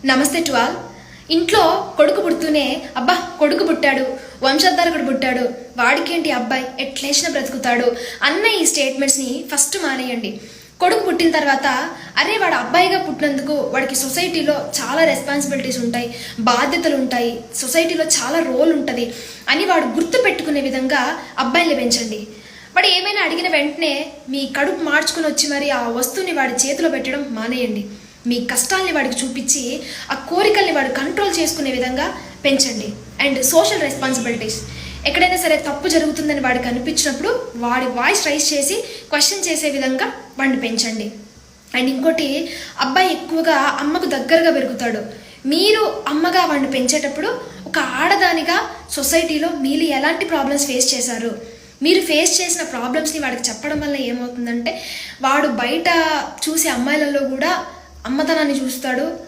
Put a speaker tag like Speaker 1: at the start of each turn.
Speaker 1: నమస్తే to all. ఇంట్లో కొడుకు పుడుతూనే అబ్బా కొడుకు పుట్టాడు, వంశోద్ధారకుడు పుట్టాడు, వాడికేంటి అబ్బాయి ఎట్లేసిన బ్రతుకుతాడు అన్న ఈ స్టేట్మెంట్స్ని ఫస్ట్ మానేయండి. కొడుకు పుట్టిన తర్వాత అరే వాడు అబ్బాయిగా పుట్టినందుకు వాడికి సొసైటీలో చాలా రెస్పాన్సిబిలిటీస్ ఉంటాయి, బాధ్యతలు ఉంటాయి, సొసైటీలో చాలా రోల్ ఉంటుంది అని వాడు గుర్తు పెట్టుకునే విధంగా అబ్బాయిని పెంచండి. వాడు ఏమైనా అడిగిన వెంటనే మీ కడుపు మార్చుకుని వచ్చి మరి ఆ వస్తువుని వాడి చేతిలో పెట్టడం మానేయండి. మీ కష్టాల్ని వాడికి చూపించి ఆ కోరికల్ని వాడు కంట్రోల్ చేసుకునే విధంగా పెంచండి. అండ్ సోషల్ రెస్పాన్సిబిలిటీస్, ఎక్కడైనా సరే తప్పు జరుగుతుందని వాడికి అనిపించినప్పుడు వాడి వాయిస్ రైజ్ చేసి క్వశ్చన్ చేసే విధంగా వాడిని పెంచండి. అండ్ ఇంకోటి, అబ్బాయి ఎక్కువగా అమ్మకు దగ్గరగా పెరుగుతాడు. మీరు అమ్మగా వాడిని పెంచేటప్పుడు ఒక ఆడదానిగా సొసైటీలో మీరు ఎలాంటి ప్రాబ్లమ్స్ ఫేస్ చేశారు, మీరు ఫేస్ చేసిన ప్రాబ్లమ్స్ని వాడికి చెప్పడం వల్ల ఏమవుతుందంటే వాడు బయట చూసే అమ్మాయిలలో కూడా అమ్మతనాన్ని చూస్తాడు,